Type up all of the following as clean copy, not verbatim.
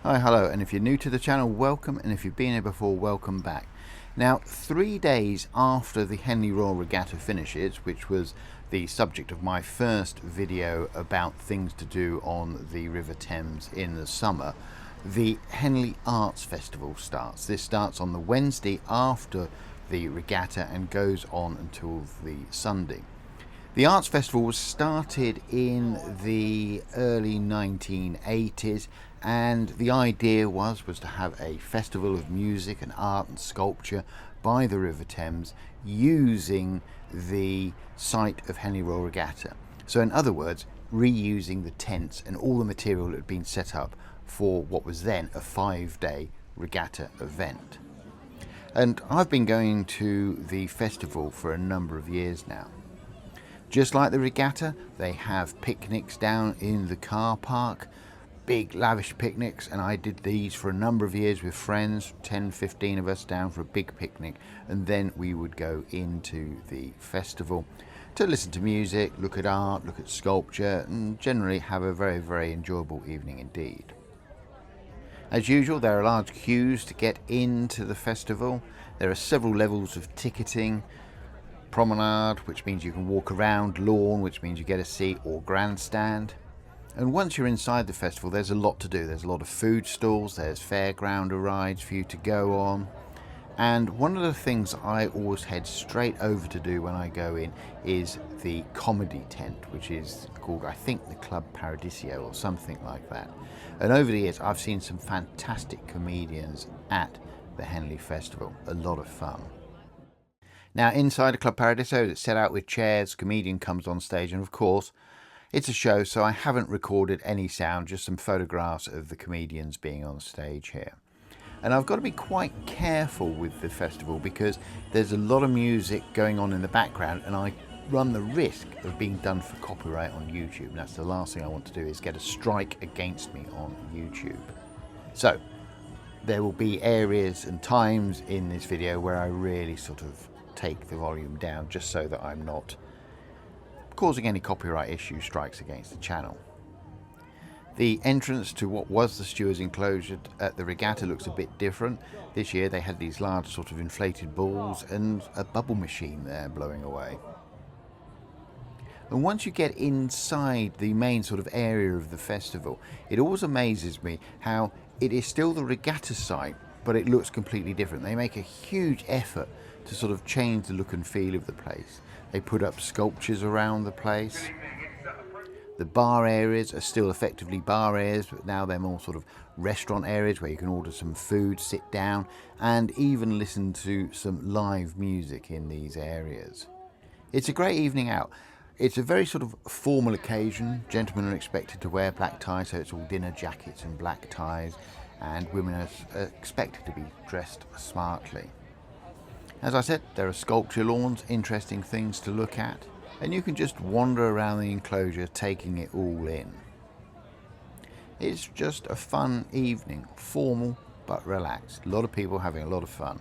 Hi, hello, and if you're new to the channel, welcome, and if you've been here before, welcome back. Now, 3 days after the Henley Royal Regatta finishes, which was the subject of my first video about things to do on the River Thames in the summer, the Henley Arts Festival starts. This starts on the Wednesday after the regatta and goes on until the Sunday. The Arts Festival was started in the early 1980s, and the idea was to have a festival of music and art and sculpture by the River Thames using the site of Henley Royal Regatta. So in other words, reusing the tents and all the material that had been set up for what was then a 5-day regatta event. And I've been going to the festival for a number of years now. Just like the regatta, they have picnics down in the car park, big lavish picnics, and I did these for a number of years with friends, 10-15 of us down for a big picnic, and then we would go into the festival to listen to music, look at art, look at sculpture, and generally have a very, very enjoyable evening indeed. As usual, there are large queues to get into the festival. There are several levels of ticketing: promenade, which means you can walk around; lawn, which means you get a seat; or grandstand. And once you're inside the festival, there's a lot to do. There's a lot of food stalls, there's fairgrounder rides for you to go on. And one of the things I always head straight over to do when I go in is the comedy tent, which is called, I think, the Club Paradiso or something like that. And over the years, I've seen some fantastic comedians at the Henley Festival. A lot of fun. Now, inside the Club Paradiso, it's set out with chairs, comedian comes on stage, and of course, it's a show, so I haven't recorded any sound, just some photographs of the comedians being on stage here. And I've got to be quite careful with the festival because there's a lot of music going on in the background, and I run the risk of being done for copyright on YouTube. And that's the last thing I want to do, is get a strike against me on YouTube. So there will be areas and times in this video where I really sort of take the volume down, just so that I'm not causing any copyright issue strikes against the channel. The entrance to what was the steward's enclosure at the regatta looks a bit different. This year they had these large sort of inflated balls and a bubble machine there blowing away. And once you get inside the main sort of area of the festival, it always amazes me how it is still the regatta site, but it looks completely different. They make a huge effort to sort of change the look and feel of the place. They put up sculptures around the place. The bar areas are still effectively bar areas, but now they're more sort of restaurant areas where you can order some food, sit down, and even listen to some live music in these areas. It's a great evening out. It's a very sort of formal occasion. Gentlemen are expected to wear black ties, so it's all dinner jackets and black ties, and women are expected to be dressed smartly. As I said, there are sculpture lawns, interesting things to look at, and you can just wander around the enclosure taking it all in. It's just a fun evening, formal but relaxed. A lot of people having a lot of fun.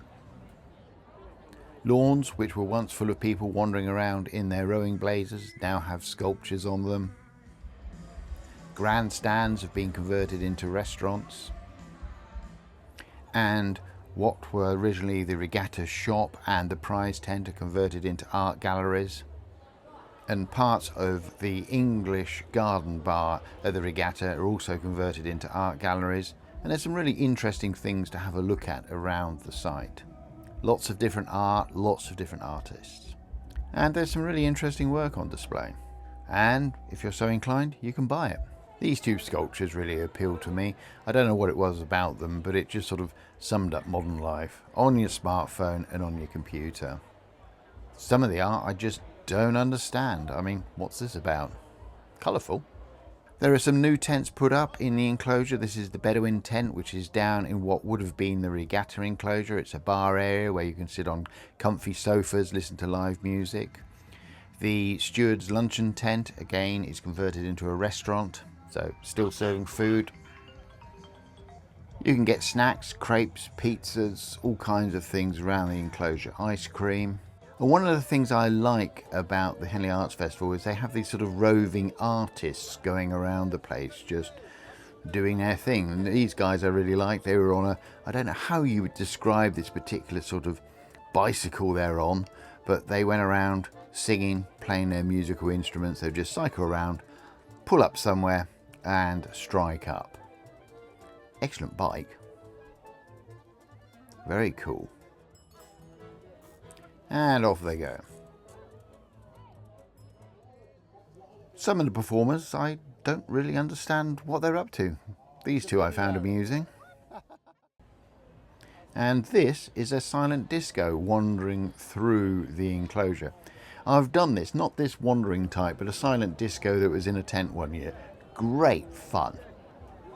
Lawns, which were once full of people wandering around in their rowing blazers, now have sculptures on them. Grandstands have been converted into restaurants. And what were originally the regatta shop and the prize tent are converted into art galleries. And parts of the English garden bar at the regatta are also converted into art galleries. And there's some really interesting things to have a look at around the site. Lots of different art, lots of different artists. And there's some really interesting work on display. And if you're so inclined, you can buy it. These two sculptures really appealed to me. I don't know what it was about them, but it just sort of summed up modern life on your smartphone and on your computer. Some of the art I just don't understand. I mean, what's this about? Colourful. There are some new tents put up in the enclosure. This is the Bedouin tent, which is down in what would have been the regatta enclosure. It's a bar area where you can sit on comfy sofas, listen to live music. The steward's luncheon tent, again, is converted into a restaurant, so still serving food. You can get snacks, crepes, pizzas, all kinds of things around the enclosure, ice cream. And one of the things I like about the Henley Arts Festival is they have these sort of roving artists going around the place, just doing their thing. And these guys I really like. They were on a, I don't know how you would describe this particular sort of bicycle they're on, but they went around singing, playing their musical instruments. They'd just cycle around, pull up somewhere and strike up. Excellent bike. Very cool. And off they go. Some of the performers, I don't really understand what they're up to. These two I found amusing. And this is a silent disco wandering through the enclosure. I've done this, not this wandering type, but a silent disco that was in a tent one year. Great fun.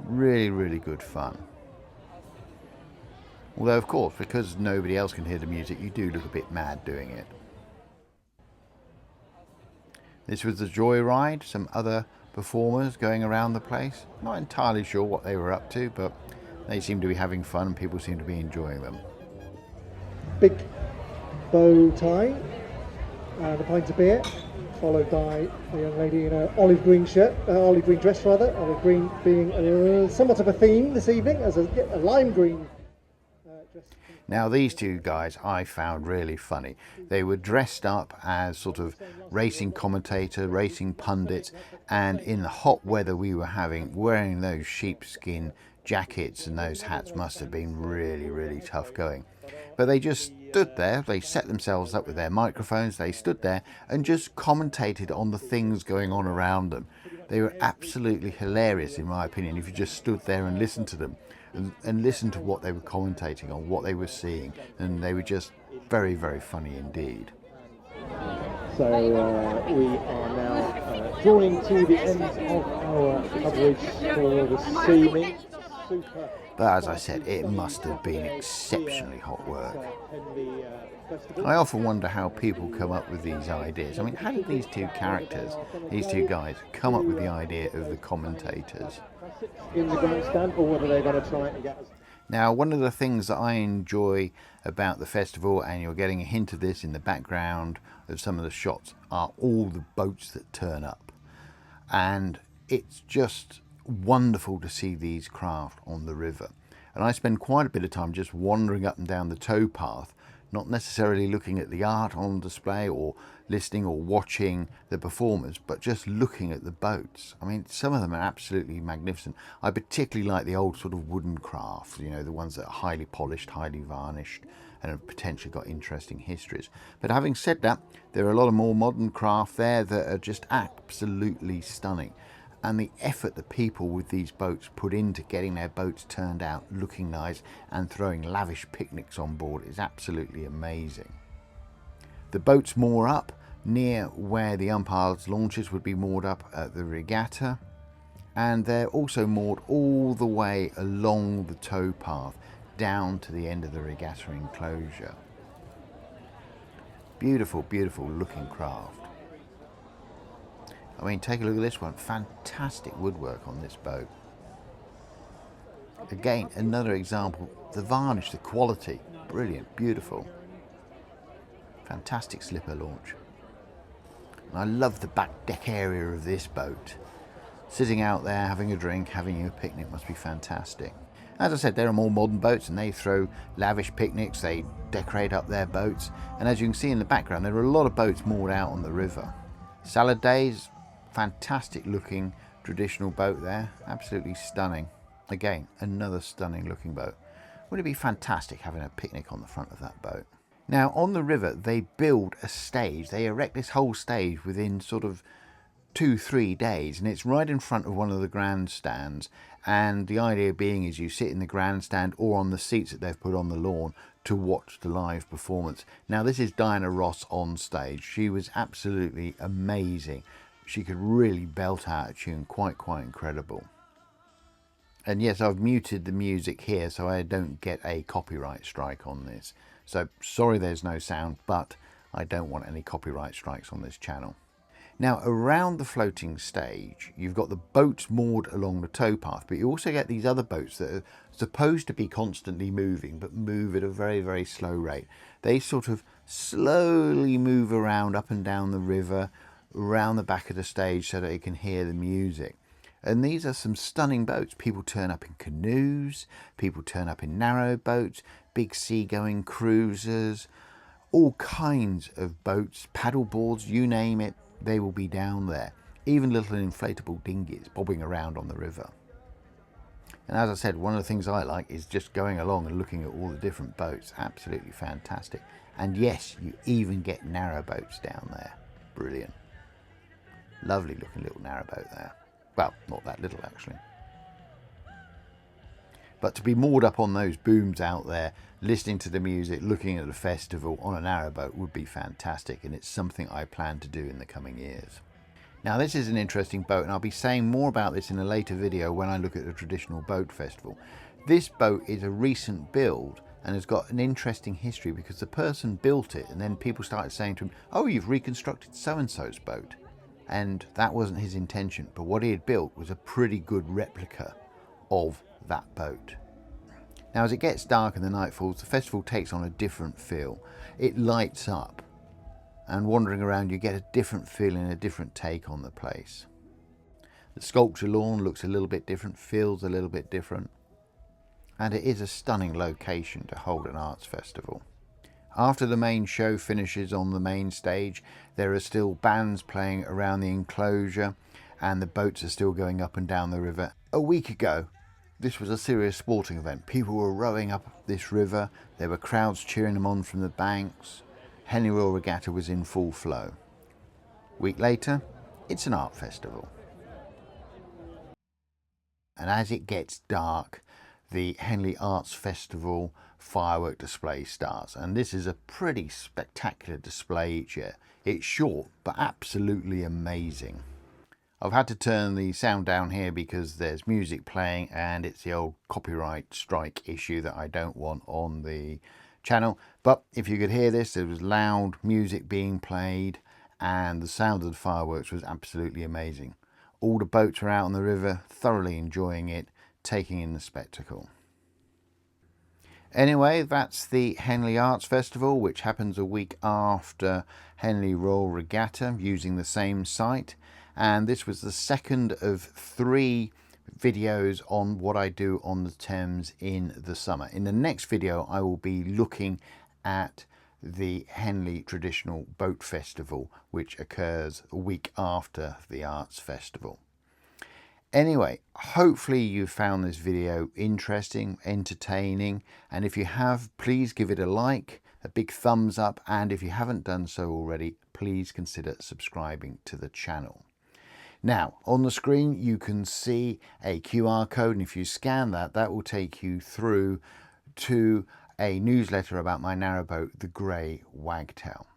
Really, really good fun. Although, of course, because nobody else can hear the music, you do look a bit mad doing it. This was the Joyride, some other performers going around the place. Not entirely sure what they were up to, but they seem to be having fun and people seem to be enjoying them. Big bow tie and a pint of beer, followed by a young lady in an olive green shirt, olive green dress rather, olive green being somewhat of a theme this evening, as a lime green dress. Now these two guys I found really funny. They were dressed up as sort of racing commentator, racing pundits, and in the hot weather we were having, wearing those sheepskin jackets and those hats must have been really, really tough going. But they just stood there, they set themselves up with their microphones, they stood there and just commentated on the things going on around them. They were absolutely hilarious in my opinion if you just stood there and listened to them. And listen to what they were commentating on, what they were seeing, and they were just very, very funny indeed. So we are now drawing to the end of our coverage for this evening. Super. But as I said, it must have been exceptionally hot work. I often wonder how people come up with these ideas. I mean, how did these two characters, these two guys, come up with the idea of the commentators? In the grandstand, or whether they're going to try and get us. Now, one of the things that I enjoy about the festival, and you're getting a hint of this in the background of some of the shots, are all the boats that turn up. And it's just wonderful to see these craft on the river. And I spend quite a bit of time just wandering up and down the towpath, not necessarily looking at the art on display or listening or watching the performers, but just looking at the boats. I mean, some of them are absolutely magnificent. I particularly like the old sort of wooden craft, you know, the ones that are highly polished, highly varnished, and have potentially got interesting histories. But having said that, there are a lot of more modern craft there that are just absolutely stunning. And the effort the people with these boats put into getting their boats turned out, looking nice, and throwing lavish picnics on board is absolutely amazing. The boats moor up near where the umpires' launches would be moored up at the Regatta, and they're also moored all the way along the towpath down to the end of the Regatta enclosure. Beautiful, beautiful looking craft. I mean, take a look at this one. Fantastic woodwork on this boat. Again, another example. The varnish, the quality, brilliant, beautiful. Fantastic slipper launch. And I love the back deck area of this boat. Sitting out there, having a drink, having a picnic must be fantastic. As I said, there are more modern boats and they throw lavish picnics, they decorate up their boats. And as you can see in the background, there are a lot of boats moored out on the river. Salad Days, fantastic looking traditional boat there, absolutely stunning. Again, another stunning looking boat. Wouldn't it be fantastic having a picnic on the front of that boat? Now on the river they build a stage, they erect this whole stage within sort of 2-3 days, and it's right in front of one of the grandstands, and the idea being is you sit in the grandstand or on the seats that they've put on the lawn to watch the live performance. Now this is Diana Ross on stage. She was absolutely amazing. She could really belt out a tune, quite incredible. And yes, I've muted the music here so I don't get a copyright strike on this. So sorry there's no sound, but I don't want any copyright strikes on this channel. Now around the floating stage, you've got the boats moored along the towpath, but you also get these other boats that are supposed to be constantly moving, but move at a very slow rate. They sort of slowly move around up and down the river, around the back of the stage so that you can hear the music. And these are some stunning boats. People turn up in canoes, people turn up in narrow boats, big seagoing cruisers, all kinds of boats, paddle boards, you name it, they will be down there. Even little inflatable dinghies bobbing around on the river. And as I said, one of the things I like is just going along and looking at all the different boats. Absolutely fantastic. And yes, you even get narrow boats down there. Brilliant. Lovely looking little narrow boat there. Well, not that little actually. But to be moored up on those booms out there, listening to the music, looking at the festival on a narrowboat would be fantastic, and it's something I plan to do in the coming years. Now this is an interesting boat, and I'll be saying more about this in a later video when I look at the traditional boat festival. This boat is a recent build and has got an interesting history because the person built it and then people started saying to him, oh, you've reconstructed so-and-so's boat. And that wasn't his intention, but what he had built was a pretty good replica of that boat. Now as it gets dark and the night falls, the festival takes on a different feel. It lights up, and wandering around you get a different feeling, a different take on the place. The sculpture lawn looks a little bit different, feels a little bit different, and it is a stunning location to hold an arts festival. After the main show finishes on the main stage, there are still bands playing around the enclosure and the boats are still going up and down the river. A week ago, this was a serious sporting event. People were rowing up this river, there were crowds cheering them on from the banks. Henley Royal Regatta was in full flow. A week later, it's an art festival. And as it gets dark, the Henley Arts Festival firework display starts, and this is a pretty spectacular display each year. It's short but absolutely amazing. I've had to turn the sound down here because there's music playing and it's the old copyright strike issue that I don't want on the channel. But if you could hear this, there was loud music being played and the sound of the fireworks was absolutely amazing. All the boats were out on the river, thoroughly enjoying it, taking in the spectacle. Anyway, that's the Henley Arts Festival, which happens a week after Henley Royal Regatta, using the same site. And this was the second of 3 videos on what I do on the Thames in the summer. In the next video, I will be looking at the Henley Traditional Boat Festival, which occurs a week after the Arts Festival. Anyway, hopefully you found this video interesting, entertaining, and if you have, please give it a like, a big thumbs up, and if you haven't done so already, please consider subscribing to the channel. Now, on the screen you can see a QR code, and if you scan that, that will take you through to a newsletter about my narrowboat, the Grey Wagtail.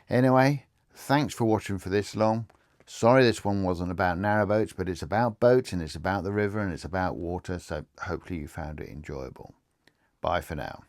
Anyway, thanks for watching for this long. Sorry this one wasn't about narrowboats, but it's about boats and it's about the river and it's about water, so hopefully you found it enjoyable. Bye for now.